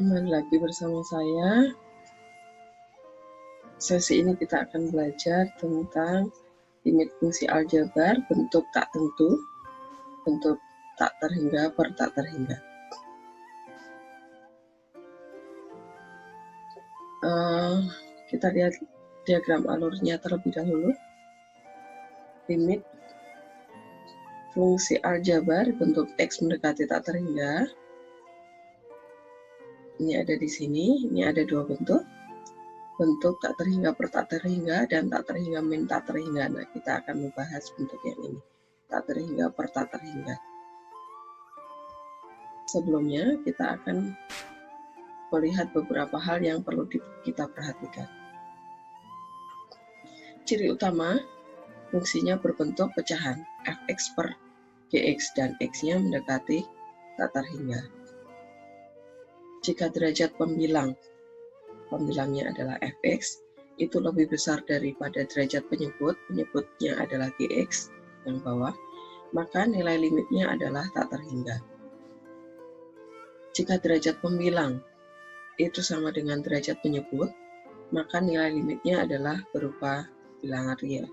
Kembali lagi bersama saya. Sesi ini kita akan belajar tentang limit fungsi aljabar bentuk tak tentu, bentuk tak terhingga per tak terhingga. Kita lihat diagram alurnya terlebih dahulu. Limit fungsi aljabar bentuk X mendekati tak terhingga. Ini ada di sini, ini ada dua bentuk tak terhingga per tak terhingga dan tak terhingga min tak terhingga. Nah, kita akan membahas bentuk yang ini, tak terhingga per tak terhingga. Sebelumnya, kita akan melihat beberapa hal yang perlu kita perhatikan. Ciri utama, fungsinya berbentuk pecahan, fx per gx dan x-nya mendekati tak terhingga. Jika derajat pembilangnya adalah fx, itu lebih besar daripada derajat penyebutnya adalah gx yang bawah, maka nilai limitnya adalah tak terhingga. Jika derajat pembilang itu sama dengan derajat penyebut, maka nilai limitnya adalah berupa bilangan real.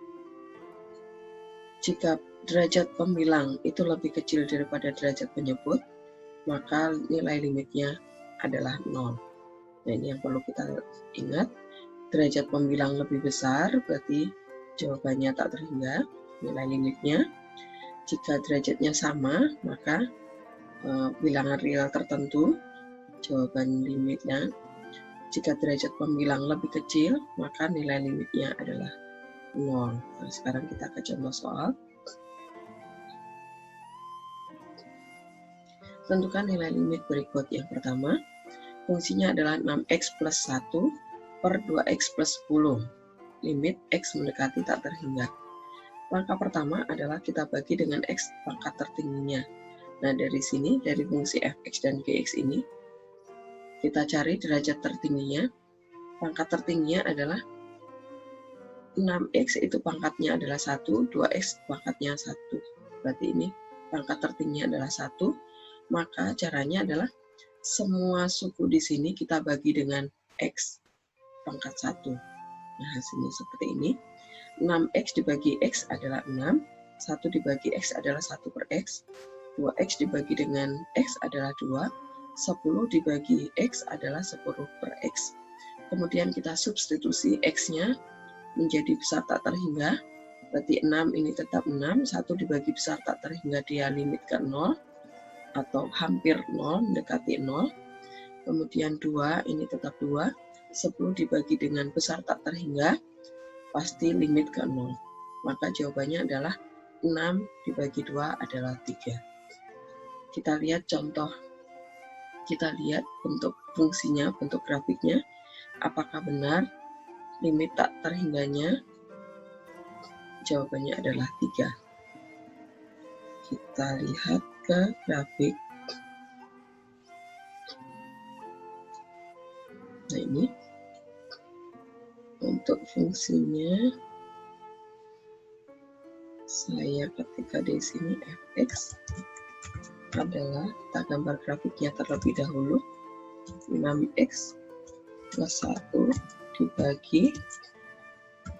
Jika derajat pembilang itu lebih kecil daripada derajat penyebut, maka nilai limitnya adalah 0. Nah, ini yang perlu kita ingat. Derajat pembilang lebih besar, berarti jawabannya tak terhingga, nilai limitnya. Jika derajatnya sama, maka bilangan real tertentu, jawaban limitnya. Jika derajat pembilang lebih kecil, maka nilai limitnya adalah 0. Nah, sekarang kita ke contoh soal. Tentukan nilai limit berikut. Yang pertama, fungsinya adalah 6x plus 1 per 2x plus 10. Limit x mendekati tak terhingga. Langkah pertama adalah kita bagi dengan x pangkat tertingginya. Nah, dari sini, dari fungsi fx dan gx ini, kita cari derajat tertingginya. Pangkat tertingginya adalah 6x itu pangkatnya adalah 1, 2x pangkatnya 1. Berarti ini pangkat tertingginya adalah 1. Maka caranya adalah semua suku di sini kita bagi dengan x pangkat 1. Nah, hasilnya seperti ini. 6x dibagi x adalah 6, 1 dibagi x adalah 1 per x, 2x dibagi dengan x adalah 2, 10 dibagi x adalah 10 per x. Kemudian kita substitusi x-nya menjadi besar tak terhingga, berarti 6 ini tetap 6, 1 dibagi besar tak terhingga dia limit ke 0, atau hampir 0, mendekati 0. Kemudian 2 ini tetap 2, 10 dibagi dengan besar tak terhingga, pasti limit ke 0. Maka jawabannya adalah 6 dibagi 2 adalah 3. Kita lihat contoh, kita lihat bentuk fungsinya, bentuk grafiknya, apakah benar limit tak terhingganya? Jawabannya adalah 3. Kita lihat ke grafik. Nah, ini untuk fungsinya saya ketika di sini fx adalah, kita gambar grafiknya terlebih dahulu. 6x plus 1 dibagi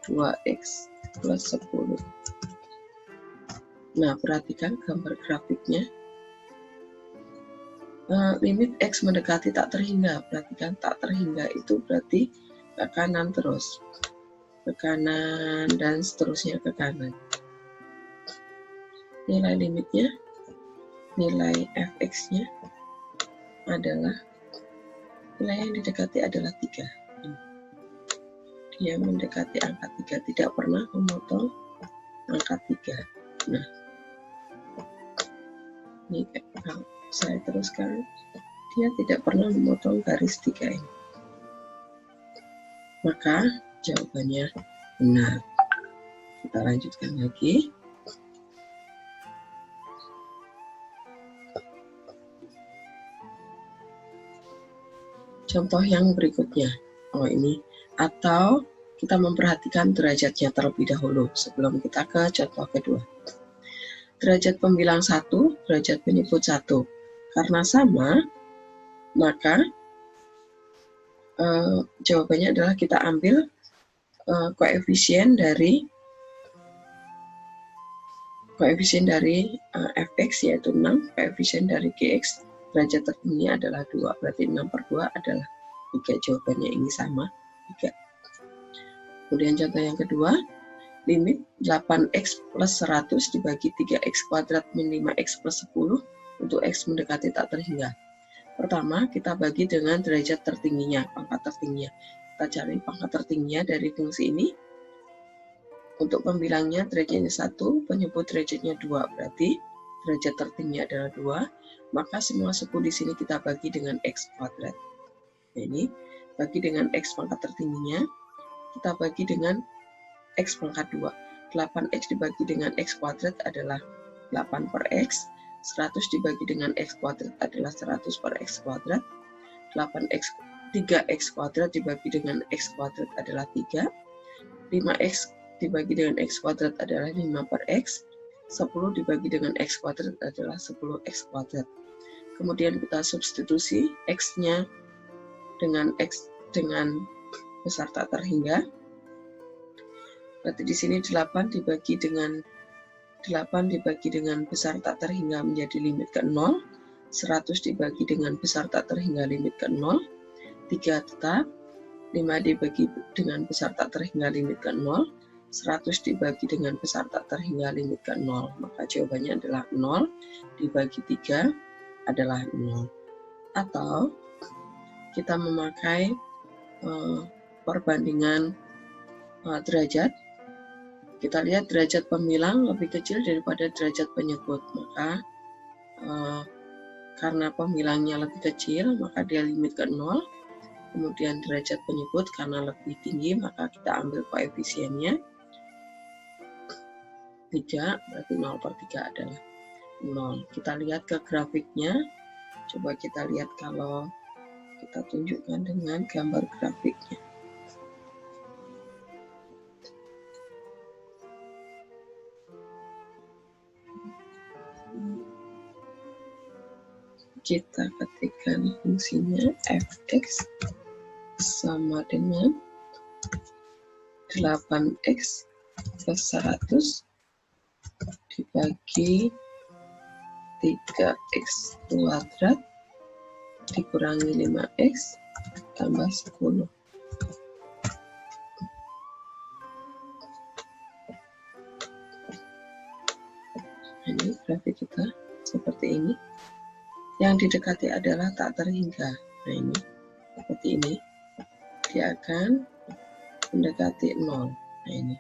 2x plus 10. Nah, perhatikan gambar grafiknya. Limit x mendekati tak terhingga. Perhatikan tak terhingga itu berarti ke kanan terus. Ke kanan dan seterusnya ke kanan. Nilai limitnya, nilai fx-nya adalah, nilai yang didekati adalah 3. Dia mendekati angka 3, tidak pernah memotong angka 3. Nah, ini kalau saya teruskan, dia tidak pernah memotong garis 3 ini. Maka jawabannya benar. Kita lanjutkan lagi. Contoh yang berikutnya. Oh, ini. Atau kita memperhatikan derajatnya terlebih dahulu sebelum kita ke contoh kedua. Derajat pembilang 1, derajat penyebut 1. Karena sama, maka Jawabannya adalah kita ambil koefisien dari fx yaitu 6, koefisien dari gx derajat tertingginya adalah 2, berarti 6 per 2 adalah 3. Jawabannya ini sama, 3. Kemudian contoh yang kedua, limit 8x plus 100 dibagi 3x kuadrat min 5x plus 10 untuk x mendekati tak terhingga. Pertama, kita bagi dengan derajat tertingginya, pangkat tertingginya. Kita cari pangkat tertingginya dari fungsi ini. Untuk pembilangnya derajatnya 1, penyebut derajatnya 2, berarti derajat tertingginya adalah 2, maka semua suku di sini kita bagi dengan x kuadrat. Nah, ini bagi dengan x pangkat tertingginya, kita bagi dengan x pangkat 2. 8x dibagi dengan x kuadrat adalah 8 per x, 100 dibagi dengan x kuadrat adalah 100 per x kuadrat, 3x kuadrat dibagi dengan x kuadrat adalah 3, 5x dibagi dengan x kuadrat adalah 5 per x, 10 dibagi dengan x kuadrat adalah 10x kuadrat. Kemudian kita substitusi x-nya dengan x dengan besar tak terhingga. Berarti di sini 8 dibagi dengan besar tak terhingga menjadi limit ke 0, 100 dibagi dengan besar tak terhingga limit ke 0, 3 tetap, 5 dibagi dengan besar tak terhingga limit ke 0, 100 dibagi dengan besar tak terhingga limit ke 0. Maka jawabannya adalah 0 dibagi 3 adalah 0. Atau kita memakai perbandingan derajat. Kita lihat derajat pembilang lebih kecil daripada derajat penyebut. Maka karena pembilangnya lebih kecil, maka dia limit ke 0. Kemudian derajat penyebut karena lebih tinggi, maka kita ambil koefisiennya 3, berarti 0 per 3 adalah 0. Kita lihat ke grafiknya. Coba kita lihat kalau kita tunjukkan dengan gambar grafiknya. Kita ketikkan fungsinya fx sama dengan 8x plus 100 dibagi 3x kuadrat dikurangi 5x tambah 10. Ini grafik kita seperti ini. Yang didekati adalah tak terhingga. Nah, ini seperti ini. Dia akan mendekati 0. Nah, ini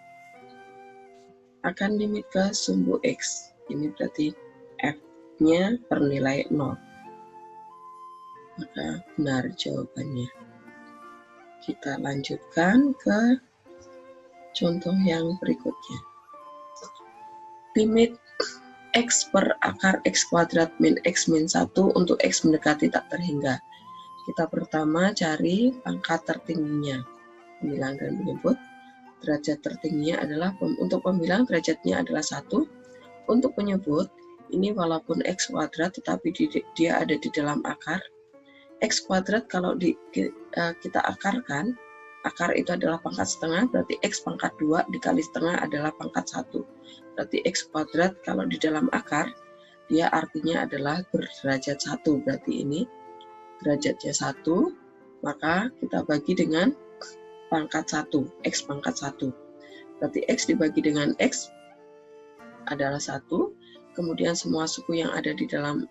akan limit ke sumbu x. Ini berarti f-nya bernilai 0. Maka benar jawabannya. Kita lanjutkan ke contoh yang berikutnya. Limit x per akar x kuadrat min x min 1 untuk x mendekati tak terhingga. Kita pertama cari pangkat tertingginya. Pembilang dan penyebut. Derajat tertingginya adalah, untuk pembilang derajatnya adalah 1. Untuk penyebut, ini walaupun x kuadrat tetapi dia ada di dalam akar. X kuadrat kalau kita akarkan, akar itu adalah pangkat setengah, berarti x pangkat 2 dikali setengah adalah pangkat 1. Berarti x kuadrat kalau di dalam akar, dia artinya adalah berderajat 1. Berarti ini derajatnya 1, maka kita bagi dengan pangkat 1, x pangkat 1. Berarti x dibagi dengan x adalah 1, kemudian semua suku yang ada di dalam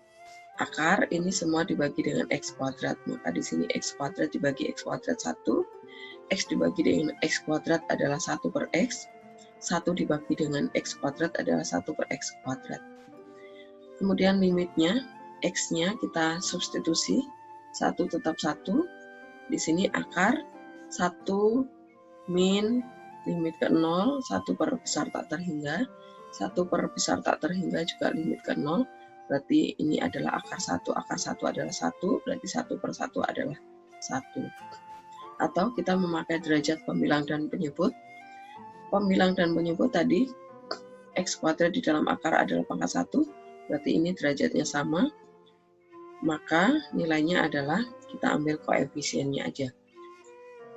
akar ini semua dibagi dengan x kuadrat. Maka di sini x kuadrat dibagi x kuadrat 1, x dibagi dengan x kuadrat adalah 1 per x, 1 dibagi dengan x kuadrat adalah 1 per x kuadrat. Kemudian limitnya, x-nya kita substitusi, 1 tetap 1, di sini akar, 1 min limit ke 0, 1 per besar tak terhingga, 1 per besar tak terhingga juga limit ke 0, berarti ini adalah akar 1 adalah 1, berarti 1 per 1 adalah 1. Atau kita memakai derajat pembilang dan penyebut. Pembilang dan penyebut tadi, x kuadrat di dalam akar adalah pangkat 1, berarti ini derajatnya sama, maka nilainya adalah, kita ambil koefisiennya aja.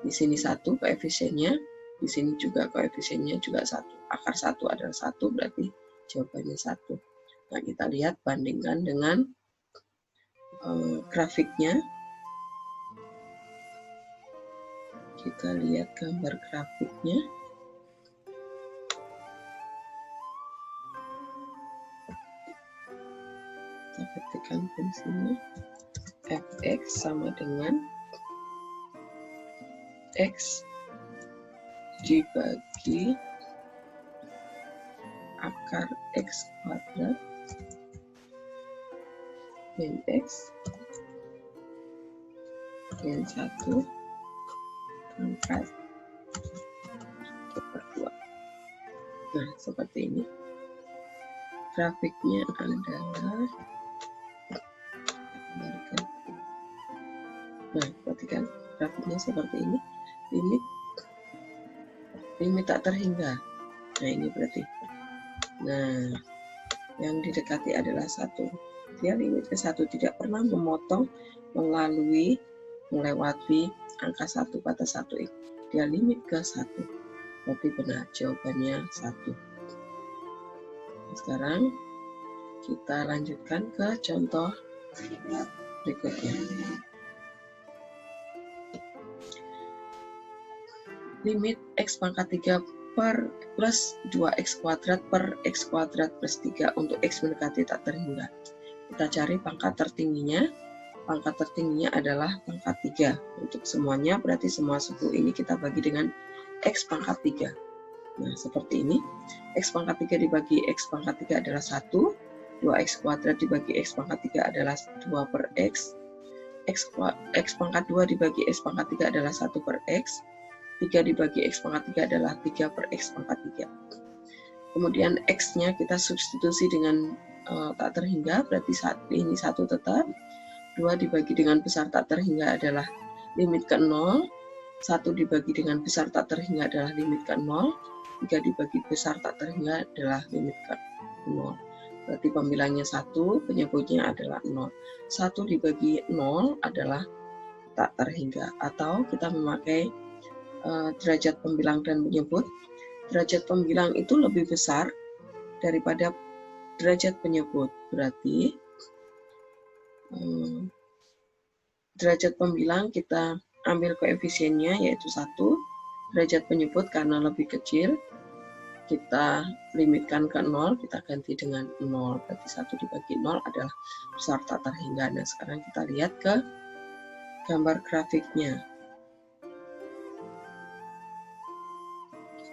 Di sini 1 koefisiennya, di sini juga koefisiennya juga 1. Akar 1 adalah 1, berarti jawabannya 1. Nah, kita lihat bandingkan dengan grafiknya. Kita lihat gambar grafiknya. Kita ketikkan fungsinya. Fx sama dengan X dibagi akar X kuadrat min X min 1 pangkat per 2. Nah, seperti ini. Grafiknya adalah, nah, perhatikan grafiknya seperti ini. Limit tak terhingga. Nah, ini berarti. Nah, yang didekati adalah 1. Dia limit ke 1, tidak pernah memotong melewati angka 1 pada 1. Dia limit ke 1. Berarti benar, jawabannya 1. Sekarang kita lanjutkan ke contoh berikutnya. Limit X pangkat 3 plus 2X kuadrat per X kuadrat plus 3 untuk X mendekati tak terhingga. Kita cari pangkat tertingginya. Pangkat tertingginya adalah pangkat 3. Untuk semuanya, berarti semua suku ini kita bagi dengan X pangkat 3. Nah, seperti ini. X pangkat 3 dibagi X pangkat 3 adalah 1. 2X kuadrat dibagi X pangkat 3 adalah 2 per X. X pangkat 2 dibagi X pangkat 3 adalah 1 per X. 3 dibagi X pangkat 3 adalah 3 per X pangkat 3. Kemudian X-nya kita substitusi dengan tak terhingga, berarti ini 1 tetap. 2 dibagi dengan besar tak terhingga adalah limit ke 0. 1 dibagi dengan besar tak terhingga adalah limit ke 0. 3 dibagi besar tak terhingga adalah limit ke 0. Berarti pembilangnya 1, penyebutnya adalah 0. 1 dibagi 0 adalah tak terhingga. Atau kita memakai derajat pembilang dan penyebut. Derajat pembilang itu lebih besar daripada derajat penyebut. Berarti derajat pembilang kita ambil koefisiennya yaitu 1. Derajat penyebut karena lebih kecil kita limitkan ke 0, kita ganti dengan 0. Berarti 1 dibagi 0 adalah besar tak terhingga. Nah, sekarang kita lihat ke gambar grafiknya.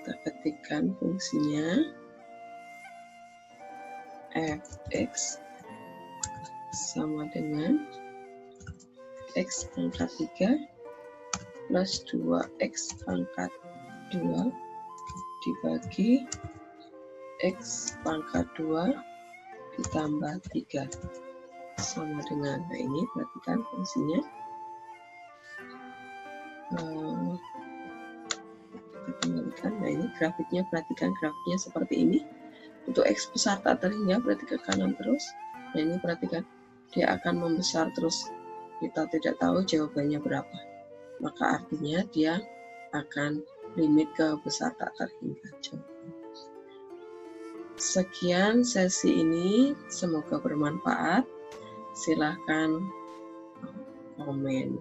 Kita ketikkan fungsinya fx sama dengan x pangkat 3 plus 2x pangkat 2 dibagi x pangkat 2 ditambah 3 sama dengan, nah ini perhatikan fungsinya. Kembalikan. Nah, ini grafiknya, perhatikan grafiknya seperti ini. Untuk X besar tak terhingga berarti ke kanan terus. Nah, ini perhatikan, dia akan membesar terus. Kita tidak tahu jawabannya berapa. Maka artinya dia akan limit ke besar tak terhingga. Sekian sesi ini, semoga bermanfaat. Silahkan komen.